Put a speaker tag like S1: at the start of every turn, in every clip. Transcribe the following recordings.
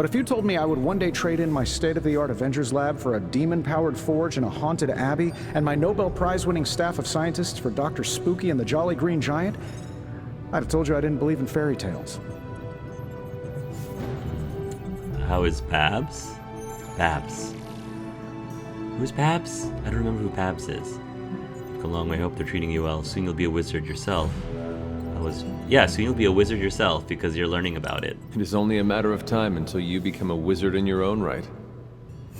S1: But if you told me I would one day trade in my state-of-the-art Avengers lab for a demon-powered forge in a haunted abbey, and my Nobel Prize-winning staff of scientists for Dr. Spooky and the Jolly Green Giant, I'd have told you I didn't believe in fairy tales.
S2: How is Babs? Babs. Who's Babs? I don't remember who Babs is. You've come a long way. I hope they're treating you well. Soon you'll be a wizard yourself. Yeah, soon you'll be a wizard yourself because you're learning about it.
S3: It is only a matter of time until you become a wizard in your own right.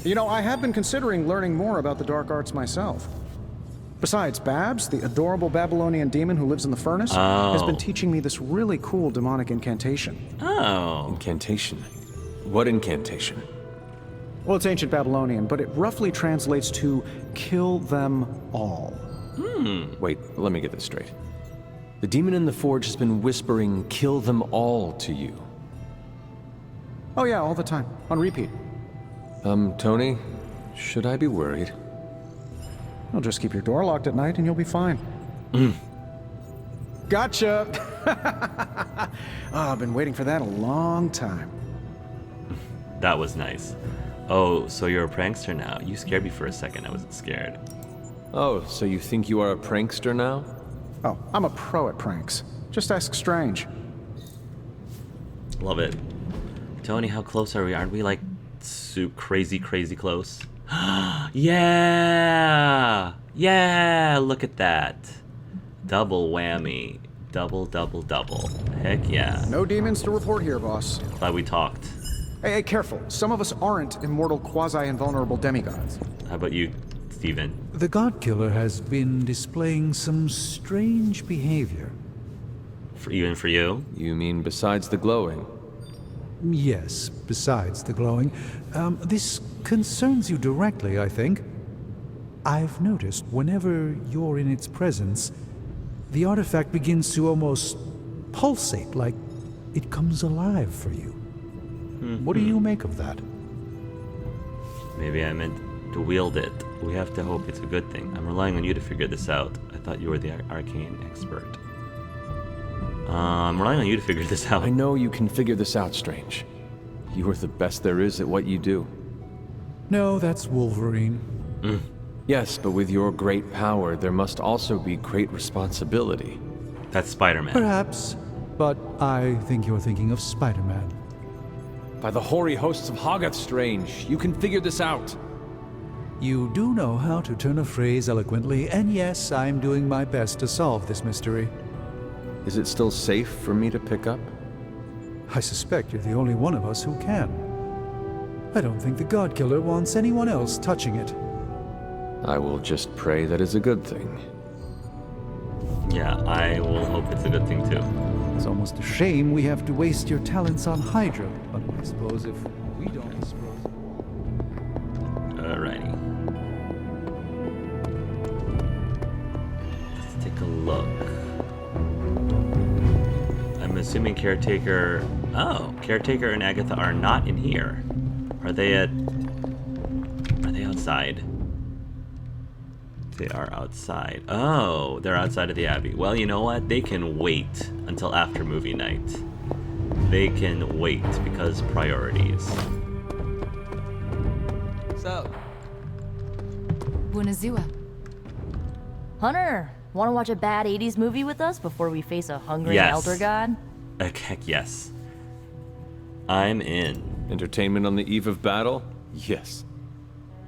S1: You know, I have been considering learning more about the dark arts myself. Besides, Babs, the adorable Babylonian demon who lives in the furnace, has been teaching me this really cool demonic incantation.
S3: Oh. Incantation? What incantation?
S1: Well, it's ancient Babylonian, but it roughly translates to kill them all.
S3: Wait, let me get this straight. The demon in the forge has been whispering, "Kill them all," to you.
S1: Oh yeah, all the time. On repeat.
S3: Tony, should I be worried?
S1: Well, just keep your door locked at night and you'll be fine. Gotcha! I've been waiting for that a long time.
S2: That was nice. Oh, so you're a prankster now. You scared me for a second. I wasn't scared.
S3: Oh, so you think you are a prankster now?
S1: Oh, I'm a pro at pranks. Just ask Strange.
S2: Love it. Tony, how close are we? Aren't we like crazy close? Yeah! Yeah! Look at that. Double whammy. Double. Heck yeah.
S1: No demons to report here, boss.
S2: Glad we talked.
S1: Hey, careful. Some of us aren't immortal, quasi-invulnerable demigods.
S2: How about you, Steven?
S4: The God-Killer has been displaying some strange behavior.
S2: Even for you?
S3: You mean besides the glowing?
S4: Yes, besides the glowing. This concerns you directly, I think. I've noticed whenever you're in its presence, the artifact begins to almost pulsate, like it comes alive for you. What do you make of that?
S2: Maybe I meant to wield it. We have to hope it's a good thing. I'm relying on you to figure this out. I thought you were the arcane expert. I'm relying on you to figure this out.
S3: I know you can figure this out, Strange. You are the best there is at what you do.
S4: No, that's Wolverine.
S3: Yes, but with your great power, there must also be great responsibility.
S2: That's Spider-Man.
S4: Perhaps, but I think you're thinking of Spider-Man.
S3: By the hoary hosts of Hoggoth, Strange, you can figure this out.
S4: You do know how to turn a phrase eloquently, and yes, I'm doing my best to solve this mystery.
S3: Is it still safe for me to pick up?
S4: I suspect you're the only one of us who can. I don't think the God-Killer wants anyone else touching it.
S3: I will just pray that is a good thing.
S2: Yeah, I will hope it's a good thing too.
S4: It's almost a shame we have to waste your talents on Hydra, but I suppose if we don't dispose...
S2: Alrighty. Let's take a look. I'm assuming Caretaker... Oh, Caretaker and Agatha are not in here. Are they outside? They are outside. Oh, they're outside of the Abbey. Well, you know what? They can wait until after movie night. They can wait because priorities.
S5: So,
S6: Bunazua.
S5: Hunter, want to watch a bad 80s movie with us before we face a hungry
S2: Yes.
S5: elder god?
S2: Heck yes. I'm in.
S3: Entertainment on the eve of battle? Yes.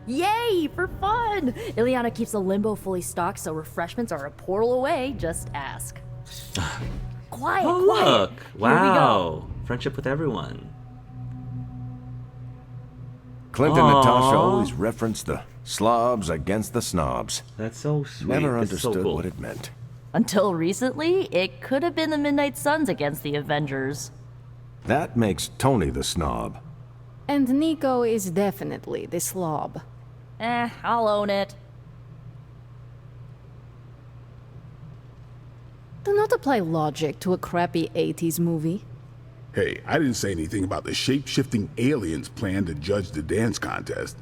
S5: Yay, for fun! Ileana keeps the limbo fully stocked, so refreshments are a portal away. Just ask. Quiet,
S2: Oh,
S5: quiet.
S2: look.
S5: Here we
S2: Wow. Friendship with everyone.
S7: Clint and
S2: Aw.
S7: Natasha always referenced the slobs against the snobs.
S2: That's so sweet.
S7: Never
S2: It's so
S7: understood
S2: cool.
S7: what it meant.
S5: Until recently, it could have been the Midnight Suns against the Avengers.
S7: That makes Tony the snob.
S6: And Nico is definitely the slob.
S5: I'll own it.
S6: Do not apply logic to a crappy 80s movie.
S8: Hey, I didn't say anything about the shape-shifting aliens plan to judge the dance contest.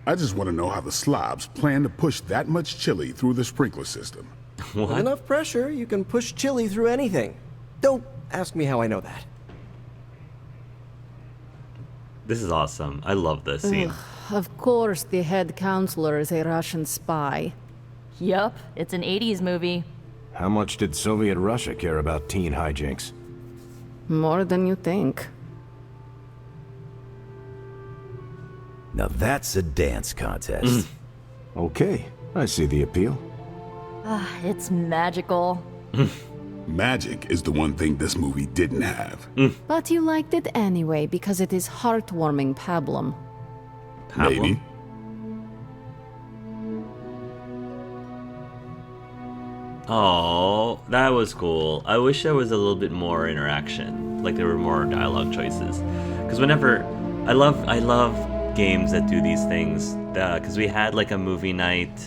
S8: I just want to know how the slobs plan to push that much chili through the sprinkler system.
S9: With enough pressure, you can push chili through anything. Don't ask me how I know that.
S2: This is awesome. I love this scene.
S6: Of course, the head counselor is a Russian spy.
S5: Yup, it's an 80s movie.
S7: How much did Soviet Russia care about teen hijinks?
S6: More than you think.
S10: Now that's a dance contest.
S7: Okay, I see the appeal.
S5: It's magical.
S8: Magic is the one thing this movie didn't have.
S6: But you liked it anyway because it is heartwarming pablum.
S8: Maybe.
S2: Oh, that was cool. I wish there was a little bit more interaction, like there were more dialogue choices. Because whenever I love games that do these things. Because we had like a movie night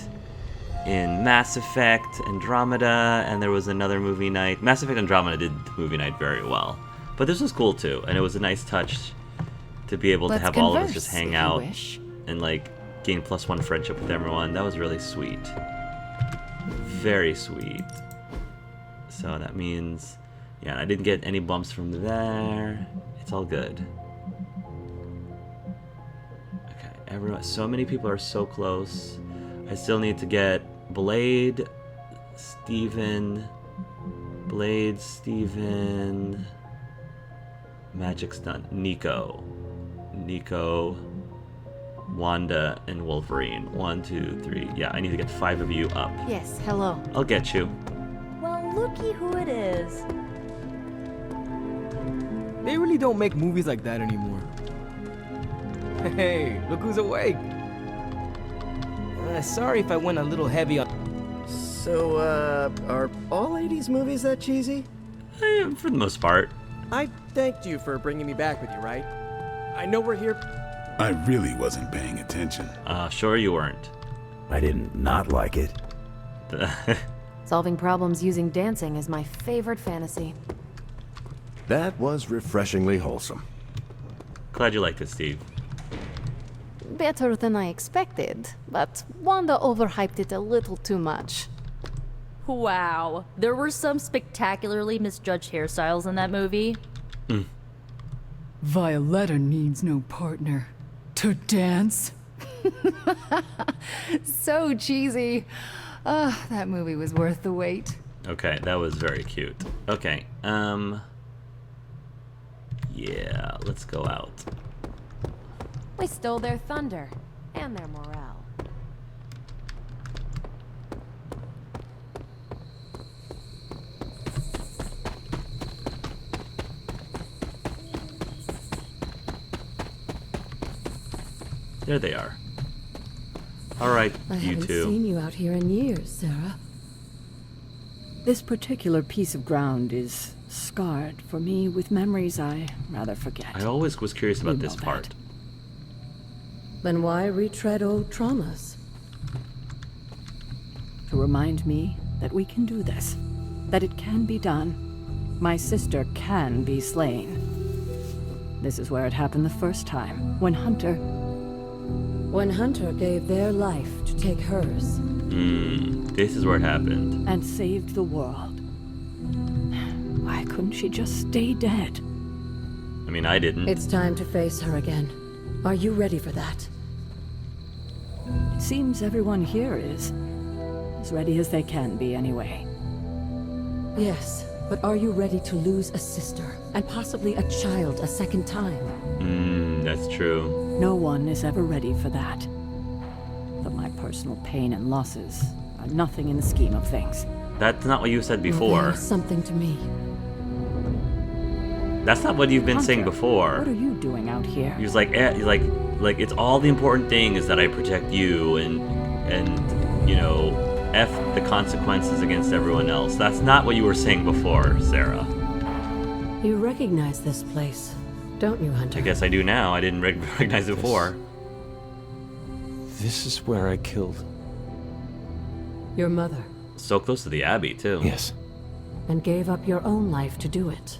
S2: in Mass Effect Andromeda, and there was another movie night. Mass Effect Andromeda did the movie night very well, but this was cool too, and it was a nice touch to be able to have all of us just hang out and like gain +1 friendship with everyone. That was really sweet. Very sweet. So that means, yeah, I didn't get any bumps from there. It's all good. Okay, everyone, so many people are so close. I still need to get Blade, Steven, Magic's done, Nico, Wanda, and Wolverine. 1, 2, 3. Yeah, I need to get 5 of you up.
S6: Yes, hello.
S2: I'll get you.
S5: Well, looky who it is.
S9: They really don't make movies like that anymore. Hey, look who's awake. Sorry if I went a little heavy on... So, are all 80s movies that cheesy?
S2: For the most part.
S9: I thanked you for bringing me back with you, right? I know we're here...
S8: I really wasn't paying attention.
S2: Sure you weren't.
S10: I didn't not like it.
S6: Solving problems using dancing is my favorite fantasy.
S7: That was refreshingly wholesome.
S2: Glad you liked it, Steve.
S6: Better than I expected, but Wanda overhyped it a little too much.
S5: Wow, there were some spectacularly misjudged hairstyles in that movie.
S11: Violetta needs no partner to dance. So cheesy. That movie was worth the wait.
S2: Okay, that was very cute. Okay, yeah, let's go out.
S6: We stole their thunder and their morale.
S2: There they are. Alright,
S12: I
S2: you
S12: haven't
S2: two.
S12: seen you out here in years, Sarah. This particular piece of ground is scarred for me with memories I rather forget.
S2: I always was curious about
S12: You
S2: this
S12: know
S2: part.
S12: that. Then why retread old traumas? To remind me that we can do this. That it can be done. My sister can be slain. This is where it happened the first time, when Hunter gave their life to take hers.
S2: This is where it happened.
S12: And saved the world. Why couldn't she just stay dead?
S2: I mean, I didn't.
S12: It's time to face her again. Are you ready for that? It seems everyone here is. As ready as they can be, anyway. Yes, but are you ready to lose a sister, and possibly a child a second time?
S2: That's true.
S12: No one is ever ready for that. But my personal pain and losses are nothing in the scheme of things.
S2: That's not what you said before.
S12: They're something to me.
S2: That's not what you've been saying
S12: Hunter,
S2: before.
S12: What are you doing out here?
S2: He was like, like it's all the important thing is that I protect you and you know, F the consequences against everyone else. That's not what you were saying before, Sarah.
S12: You recognize this place, don't you, Hunter?
S2: I guess I do now. I didn't recognize it before.
S3: This is where I killed...
S12: Your mother.
S2: So close to the Abbey, too.
S3: Yes.
S12: And gave up your own life to do it.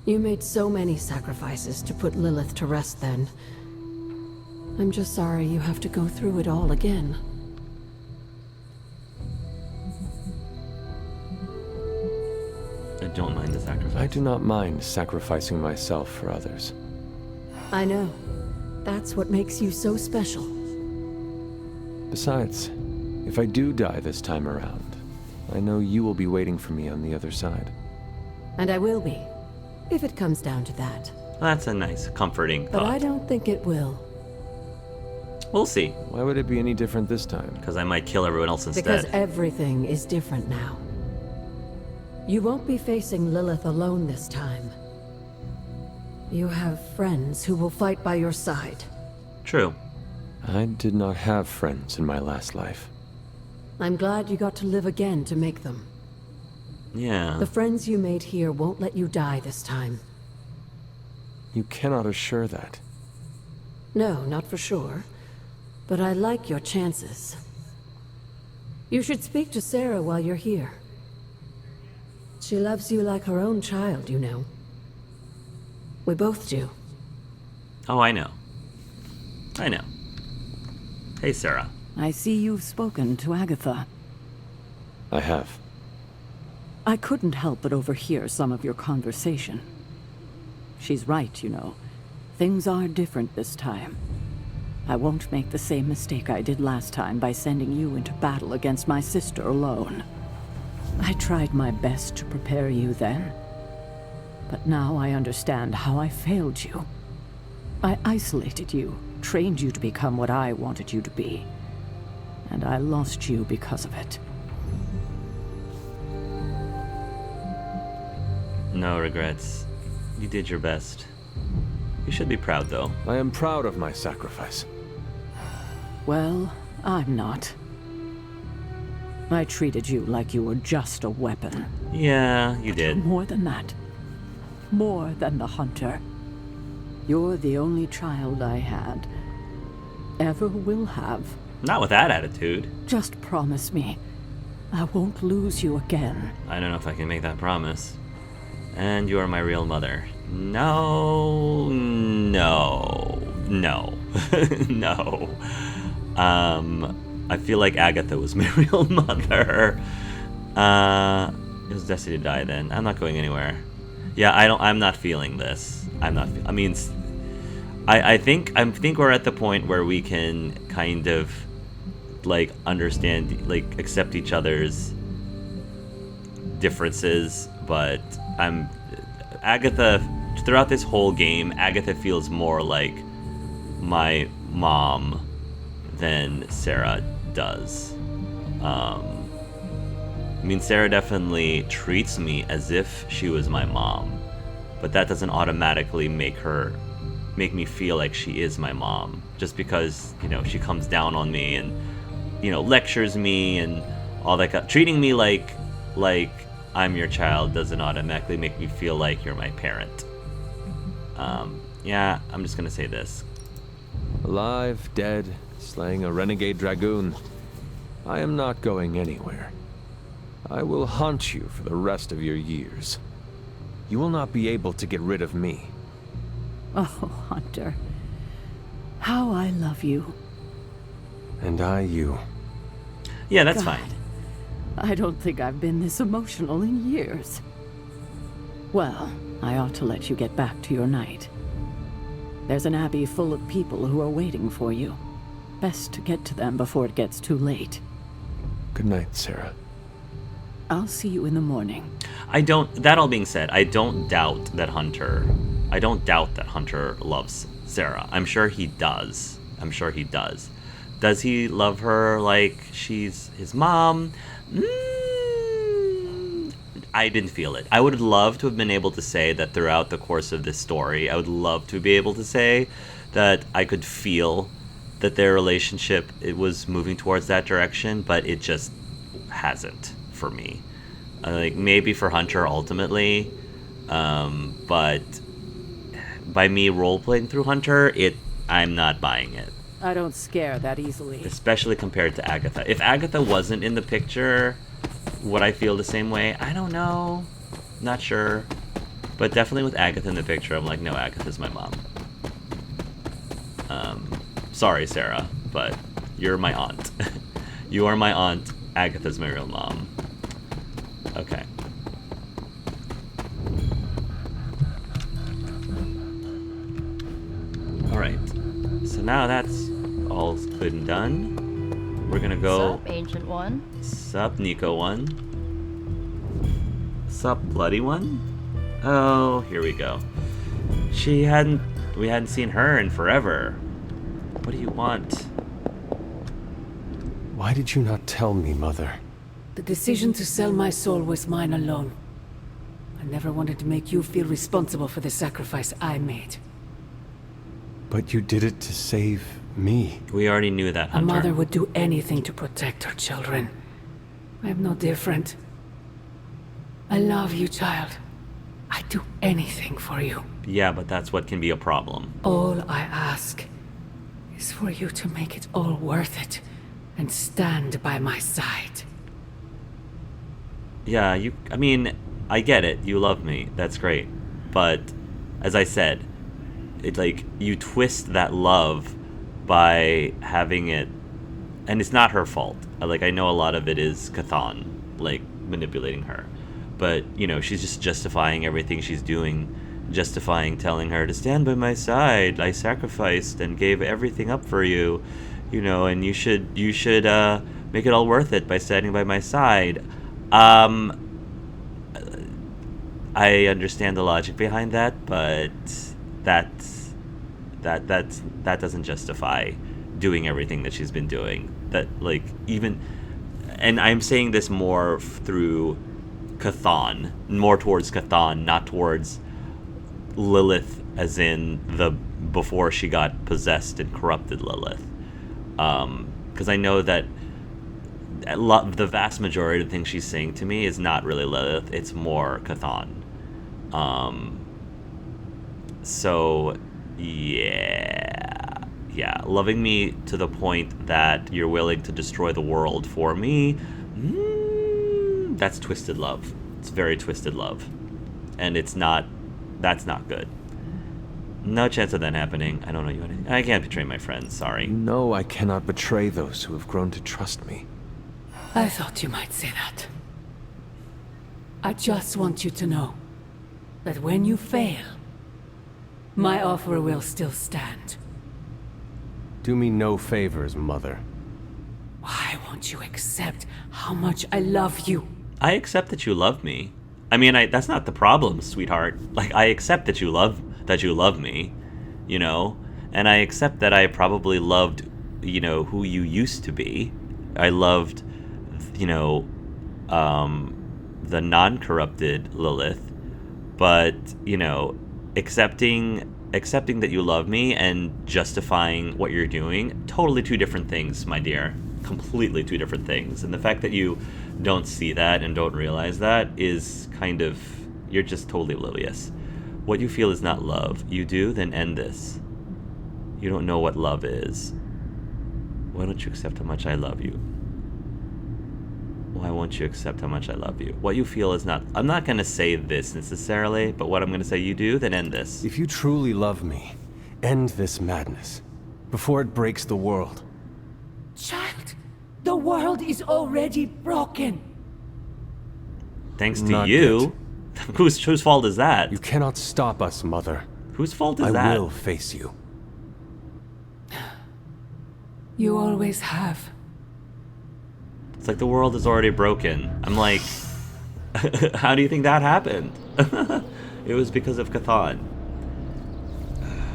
S12: You made so many sacrifices to put Lilith to rest then. I'm just sorry you have to go through it all again.
S2: I don't mind the sacrifice.
S3: I do not mind sacrificing myself for others.
S12: I know. That's what makes you so special.
S3: Besides, if I do die this time around, I know you will be waiting for me on the other side.
S12: And I will be, if it comes down to that.
S2: That's a nice, comforting
S12: But
S2: thought.
S12: I don't think it will.
S2: We'll see.
S3: Why would it be any different this time?
S2: Because I might kill everyone else instead.
S12: Because everything is different now. You won't be facing Lilith alone this time. You have friends who will fight by your side.
S2: True.
S3: I did not have friends in my last life.
S12: I'm glad you got to live again to make them.
S2: Yeah.
S12: The friends you made here won't let you die this time.
S3: You cannot assure that.
S12: No, not for sure. But I like your chances. You should speak to Sarah while you're here. She loves you like her own child, you know. We both do.
S2: Oh, I know. I know. Hey, Sarah.
S12: I see you've spoken to Agatha.
S3: I have.
S12: I couldn't help but overhear some of your conversation. She's right, you know. Things are different this time. I won't make the same mistake I did last time by sending you into battle against my sister alone. I tried my best to prepare you then. But now I understand how I failed you. I isolated you, trained you to become what I wanted you to be. And I lost you because of it.
S2: No regrets. You did your best. You should be proud, though.
S3: I am proud of my sacrifice.
S12: Well, I'm not. I treated you like you were just a weapon.
S2: Yeah, you did.
S12: More than that. More than the hunter. You're the only child I had. Ever will have.
S2: Not with that attitude.
S12: Just promise me. I won't lose you again.
S2: I don't know if I can make that promise. And you are my real mother. No, no, no, no. I feel like Agatha was my real mother. It was destined to die then. I'm not going anywhere. Yeah, I'm not feeling this. I think we're at the point where we can kind of like understand, like accept each other's differences, but Agatha, throughout this whole game, Agatha feels more like my mom than Sarah does. Sarah definitely treats me as if she was my mom, but that doesn't automatically make me feel like she is my mom, just because, she comes down on me and, lectures me and all that. Treating me like I'm your child doesn't automatically make me feel like you're my parent. Yeah, I'm just gonna say this.
S3: Alive, dead, slaying a renegade dragoon. I am not going anywhere. I will haunt you for the rest of your years. You will not be able to get rid of me.
S12: Oh, Hunter. How I love you.
S3: And I you.
S2: Yeah, that's
S12: God,
S2: fine.
S12: I don't think I've been this emotional in years. Well, I ought to let you get back to your night. There's an abbey full of people who are waiting for you. Best to get to them before it gets too late.
S3: Good night, Sarah.
S12: I'll see you in the morning.
S2: That all being said, I don't doubt that Hunter loves Sarah. I'm sure he does. Does he love her like she's his mom? I didn't feel it. I would love to have been able to say that throughout the course of this story. I would love to be able to say that I could feel that their relationship, it was moving towards that direction, but it just hasn't for me. Like maybe for Hunter ultimately, but by me role-playing through Hunter, I'm not buying it.
S12: I don't scare that easily.
S2: Especially compared to Agatha. If Agatha wasn't in the picture, would I feel the same way? I don't know. Not sure. But definitely with Agatha in the picture, I'm like, no, Agatha's my mom. Sorry, Sarah, but you're my aunt. You are my aunt. Agatha's my real mom. Okay. Alright. So now that's all good and done. We're gonna go...
S5: Sup, Ancient One?
S2: Sup, Nico One? Sup, Bloody One? Oh, here we go. We hadn't seen her in forever. What do you want?
S3: Why did you not tell me, Mother?
S12: The decision to sell my soul was mine alone. I never wanted to make you feel responsible for the sacrifice I made.
S3: But you did it to save me.
S2: We already knew that,
S12: A
S2: Hunter.
S12: mother would do anything to protect her children. I am no different. I love you, child. I'd do anything for you.
S2: Yeah, but that's what can be a problem.
S12: All I ask is for you to make it all worth it and stand by my side.
S2: Yeah, I mean, I get it. You love me. That's great. But, as I said, it's like, you twist that love by having it... And it's not her fault. Like, I know a lot of it is Chthon, like, manipulating her. But, you know, she's just justifying everything she's doing. Justifying telling her to stand by my side. I sacrificed and gave everything up for you. You know, and you should make it all worth it by standing by my side. I understand the logic behind that, but that doesn't justify doing everything that she's been doing. That, like, even, and I'm saying this more through Chthon, more towards Chthon, not towards Lilith, as in the before she got possessed and corrupted Lilith. Because I know that the vast majority of the things she's saying to me is not really Lilith, it's more Chthon. So, yeah, loving me to the point that you're willing to destroy the world for me, that's twisted love. It's very twisted love. And that's not good. No chance of that happening. I don't know you. I can't betray my friends, sorry.
S3: No, I cannot betray those who have grown to trust me.
S12: I thought you might say that. I just want you to know that when you fail, my offer will still stand.
S3: Do me no favors, Mother.
S12: Why won't you accept how much I love you?
S2: I accept that you love me. I mean, that's not the problem, sweetheart. Like, I accept that you love me, you know? And I accept that I probably loved, you know, who you used to be. I loved, you know, the non-corrupted Lilith. But, you know, accepting that you love me and justifying what you're doing, totally two different things, my dear. Completely two different things. And the fact that you don't see that and don't realize that is kind of... You're just totally oblivious. What you feel is not love. You do? Then end this. You don't know what love is. Why don't you accept how much I love you? Why won't you accept how much I love you? What you feel is not... I'm not going to say this necessarily, but what I'm going to say you do, then end this.
S3: If you truly love me, end this madness before it breaks the world.
S12: Child, the world is already broken.
S2: Thanks to
S3: Not
S2: you? Whose fault is that?
S3: You cannot stop us, Mother.
S2: Whose fault is that?
S3: I will face you.
S12: You always have.
S2: It's like the world is already broken. I'm like, how do you think that happened? It was because of Chthon.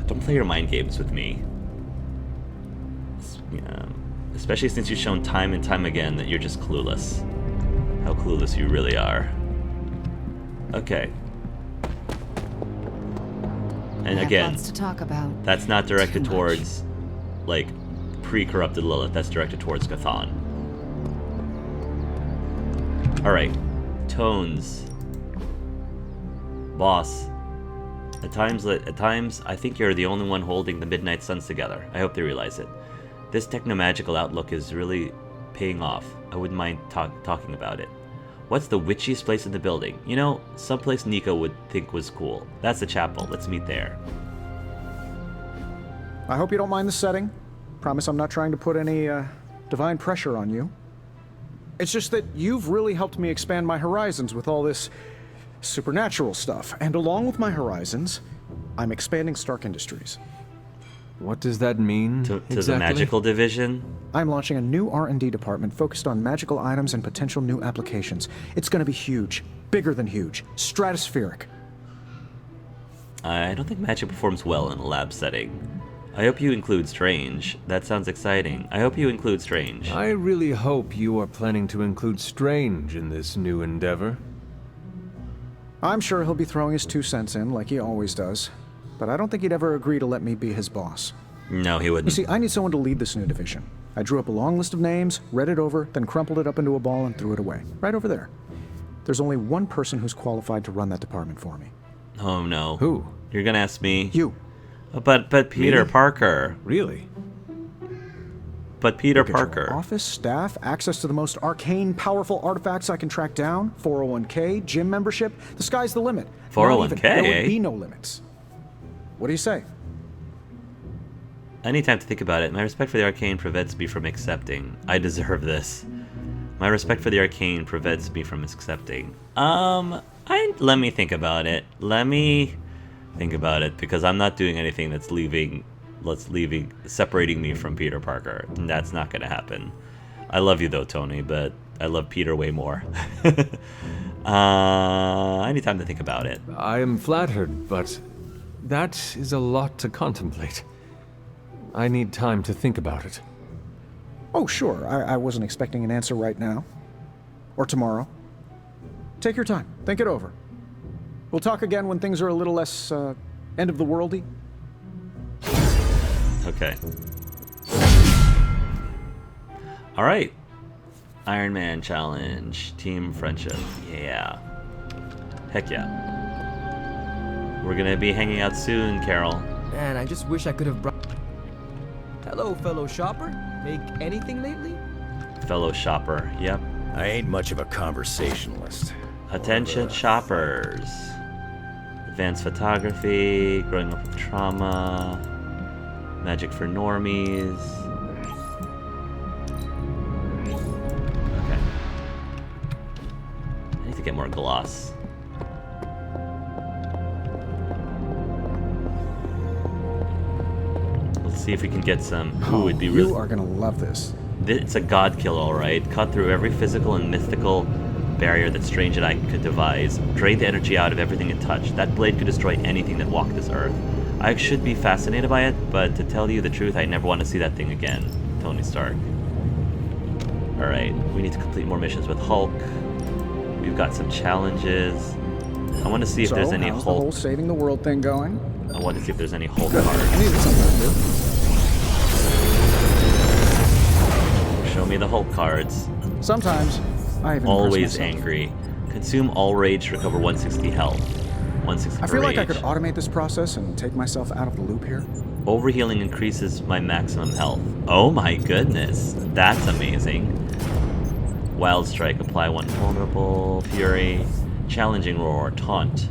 S2: Don't play your mind games with me. Yeah. Especially since you've shown time and time again that you're just clueless. How clueless you really are. Okay. And again,
S11: lots to talk about.
S2: that's not directed towards, like, pre-corrupted Lilith. That's directed towards Chthon. Alright. Tones. Boss. At times, I think you're the only one holding the Midnight Suns together. I hope they realize it. This techno-magical outlook is really paying off. I wouldn't mind talking about it. What's the witchiest place in the building? You know, someplace Nico would think was cool. That's the chapel. Let's meet there.
S1: I hope you don't mind the setting. Promise I'm not trying to put any divine pressure on you. It's just that you've really helped me expand my horizons with all this supernatural stuff. And along with my horizons, I'm expanding Stark Industries.
S3: What does that mean
S2: To
S3: exactly?
S2: the magical division?
S1: I'm launching a new R&D department focused on magical items and potential new applications. It's going to be huge. Bigger than huge. Stratospheric.
S2: I don't think magic performs well in a lab setting. I hope you include Strange. That sounds exciting. I hope you include Strange.
S3: I really hope you are planning to include Strange in this new endeavor.
S1: I'm sure he'll be throwing his 2 cents in, like he always does. But I don't think he'd ever agree to let me be his boss.
S2: No, he
S1: You
S2: wouldn't.
S1: see, I need someone to lead this new division. I drew up a long list of names, read it over, then crumpled it up into a ball and threw it away. Right over there. There's only one person who's qualified to run that department for me.
S2: Oh no.
S3: Who?
S2: You're gonna ask me?
S1: You.
S2: But Peter
S3: Me?
S2: Parker.
S3: Really?
S2: But Peter
S1: Get your
S2: Parker.
S1: office, staff, access to the most arcane, powerful artifacts I can track down, 401k, gym membership. The sky's the limit. Not
S2: 401k,
S1: even. There
S2: eh?
S1: would be no limits. What do you say?
S2: I need time to think about it. My respect for the arcane prevents me from accepting. I deserve this. My respect for the arcane prevents me from accepting. Let me think about it. Let me think about it, because I'm not doing anything that's separating me from Peter Parker. And that's not gonna happen. I love you though, Tony, but I love Peter way more. I need time to think about it.
S3: I am flattered, but that is a lot to contemplate. I need time to think about it.
S1: Oh, sure. I wasn't expecting an answer right now. Or tomorrow. Take your time. Think it over. We'll talk again when things are a little less, end of the worldy.
S2: Okay. Alright. Iron Man challenge. Team friendship. Yeah. Heck yeah. We're gonna be hanging out soon, Carol.
S9: Man, I just wish I could have brought... Hello, fellow shopper. Make anything lately?
S2: Fellow shopper. Yep.
S10: I ain't much of a conversationalist.
S2: Attention shoppers. Advanced photography. Growing up with trauma. Magic for normies. Okay. I need to get more gloss. Let's see if we can get some. Ooh, it'd be really.
S1: You are gonna love this.
S2: It's a god kill, alright. Cut through every physical and mythical barrier that Strange and I could devise. Drain the energy out of everything it touched. That blade could destroy anything that walked this earth. I should be fascinated by it, but to tell you the truth, I never want to see that thing again. Tony Stark. Alright, we need to complete more missions with Hulk. We've got some challenges. I want to see if there's any
S1: how's the
S2: Hulk.
S1: whole saving the world thing going?
S2: I want to see if there's any Hulk
S1: I
S2: cards.
S1: needed something to do.
S2: Show me the Hulk cards.
S1: Sometimes, I even
S2: Always
S1: impress myself.
S2: angry. Consume all rage to recover 160 health. 160
S1: I
S2: for
S1: feel like I
S2: rage.
S1: could automate this process and take myself out of the loop here.
S2: Overhealing increases my maximum health. Oh my goodness. That's amazing. Wild Strike, apply 1 vulnerable. Fury. Challenging Roar, Taunt.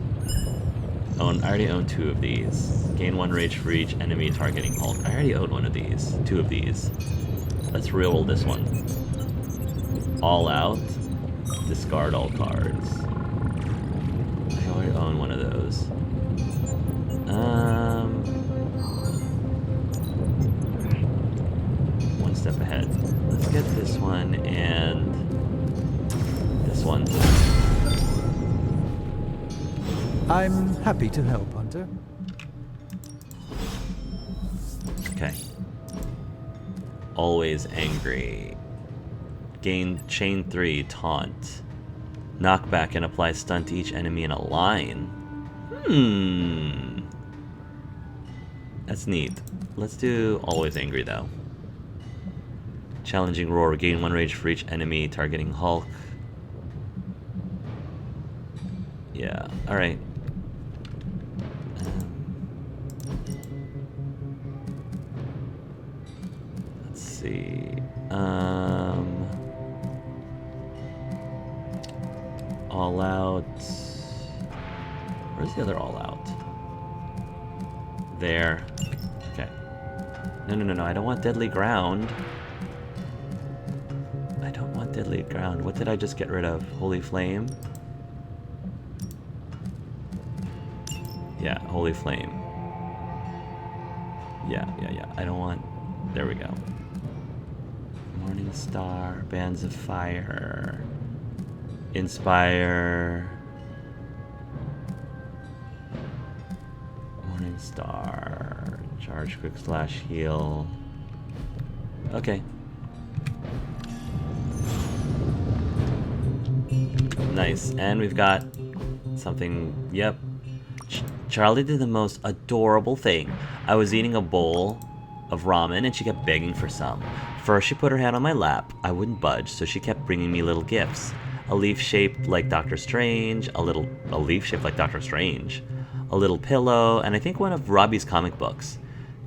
S2: I already own 2 of these. Gain 1 rage for each enemy targeting Hulk. I already own 1 of these. 2 of these. Let's reroll this one. All out. Discard all cards. I already own 1 of those. One step ahead. Let's get this one and this one.
S4: I'm happy to help, Hunter.
S2: Okay. Always angry. Gain chain 3, taunt. Knockback and apply stun to each enemy in a line. That's neat. Let's do always angry though. Challenging roar, gain 1 rage for each enemy targeting Hulk. Yeah, alright. Let's see. All out. Where's the other all out? There. Okay. No. I don't want deadly ground. I don't want deadly ground. What did I just get rid of? Holy flame? Yeah, holy flame. Yeah. I don't want... There we go. Morning Star, Bands of Fire, Inspire, Morning Star, Charge Quick Slash Heal. Okay. Nice, and we've got something, yep. Charlie did the most adorable thing. I was eating a bowl of ramen and she kept begging for some. First she put her hand on my lap. I wouldn't budge, so she kept bringing me little gifts. A leaf shaped like Doctor Strange, a leaf shaped like Doctor Strange, a little pillow, and I think one of Robbie's comic books.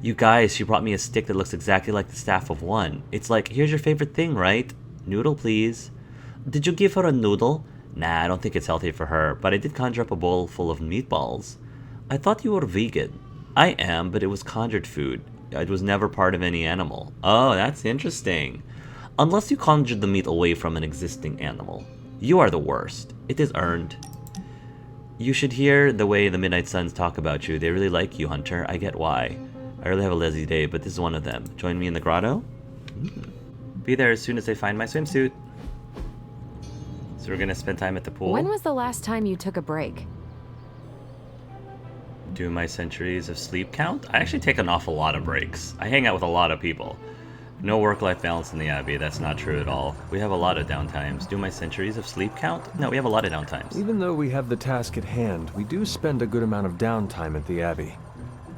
S2: You guys, she brought me a stick that looks exactly like the staff of one. It's like, here's your favorite thing, right? Noodle, please. Did you give her a noodle? Nah, I don't think it's healthy for her, but I did conjure up a bowl full of meatballs. I thought you were vegan. I am, but it was conjured food. It was never part of any animal. Oh, that's interesting. Unless you conjured the meat away from an existing animal. You are the worst. It is earned. You should hear the way the Midnight Suns talk about you. They really like you, Hunter. I get why. I really have a lazy day, but this is one of them. Join me in the grotto? Be there as soon as I find my swimsuit. So we're gonna spend time at the pool.
S5: When was the last time you took a break?
S2: Do my centuries of sleep count? I actually take an awful lot of breaks. I hang out with a lot of people. No work-life balance in the Abbey. That's not true at all. We have a lot of downtimes. Do my centuries of sleep count? No, we have a lot of downtimes.
S3: Even though we have the task at hand, we do spend a good amount of downtime at the Abbey.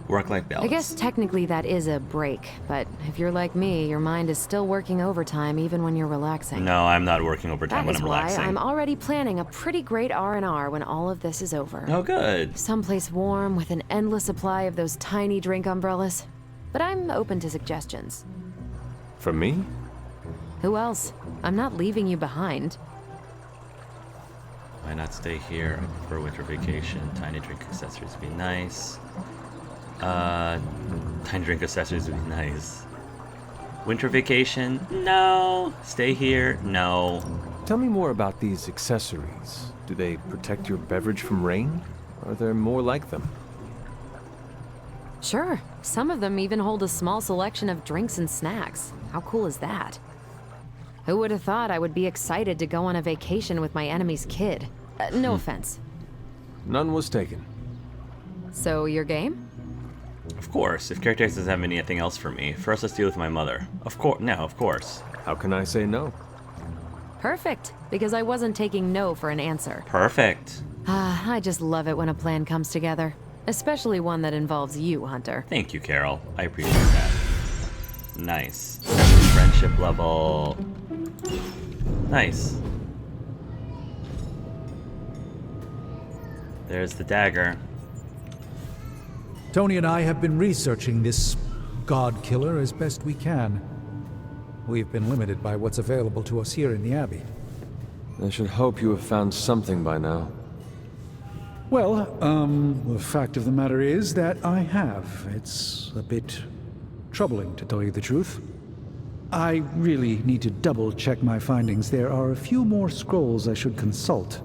S2: Work-life balance.
S5: I guess technically that is a break, but if you're like me, your mind is still working overtime even when you're relaxing.
S2: No, I'm not working overtime when I'm relaxing.
S5: That is why I'm already planning a pretty great R&R when all of this is over.
S2: Oh, good.
S5: Someplace warm with an endless supply of those tiny drink umbrellas. But I'm open to suggestions.
S3: From me?
S5: Who else? I'm not leaving you behind.
S2: Why not stay here for a winter vacation? Tiny drink accessories would be nice. Tiny drink accessories would be nice. Winter vacation? No. Stay here? No.
S3: Tell me more about these accessories. Do they protect your beverage from rain? Are there more like them?
S5: Sure. Some of them even hold a small selection of drinks and snacks. How cool is that? Who would have thought I would be excited to go on a vacation with my enemy's kid? No offense.
S3: None was taken.
S5: So, your game?
S2: Of course. If Caretaker doesn't have anything else for me, first let's deal with my mother. Of course. No, of course.
S3: How can I say no?
S5: Perfect. Because I wasn't taking no for an answer.
S2: Perfect.
S5: I just love it when a plan comes together. Especially one that involves you, Hunter.
S2: Thank you, Carol. I appreciate that. Nice. Friendship level. Nice. There's the dagger.
S4: Tony and I have been researching this god killer as best we can. We've been limited by what's available to us here in the Abbey.
S3: I should hope you have found something by now.
S4: Well, the fact of the matter is that I have. It's a bit troubling, to tell you the truth. I really need to double-check my findings. There are a few more scrolls I should consult.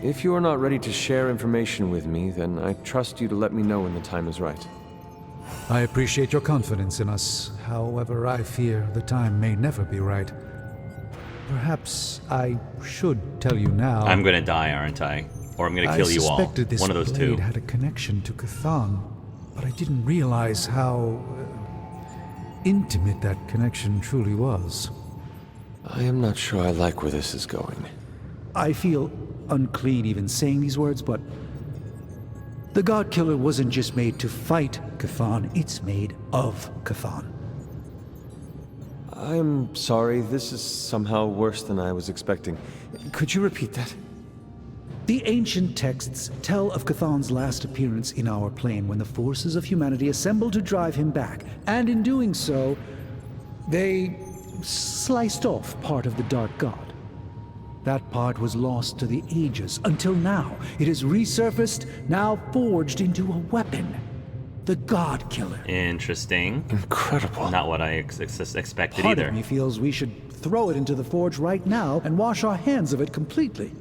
S3: If you are not ready to share information with me, then I trust you to let me know when the time is right.
S4: I appreciate your confidence in us. However, I fear the time may never be right. Perhaps I should tell you now.
S2: I'm gonna die, aren't I? Or I'm gonna kill you all. One of those two.
S4: I suspected this blade had a connection to Cthon, but I didn't realize how intimate that connection truly was.
S3: I am not sure I like where this is going.
S4: I feel unclean even saying these words, but the God Killer wasn't just made to fight Cthon, it's made of Cthon.
S3: I'm sorry, this is somehow worse than I was expecting. Could you repeat that?
S4: The ancient texts tell of Cthon's last appearance in our plane when the forces of humanity assembled to drive him back, and in doing so, they sliced off part of the Dark God. That part was lost to the ages, until now. It has resurfaced, now forged into a weapon. The God Killer.
S2: Interesting.
S3: Incredible.
S2: Not what I expected
S4: Part
S2: either.
S4: of me feels we should throw it into the forge right now and wash our hands of it completely.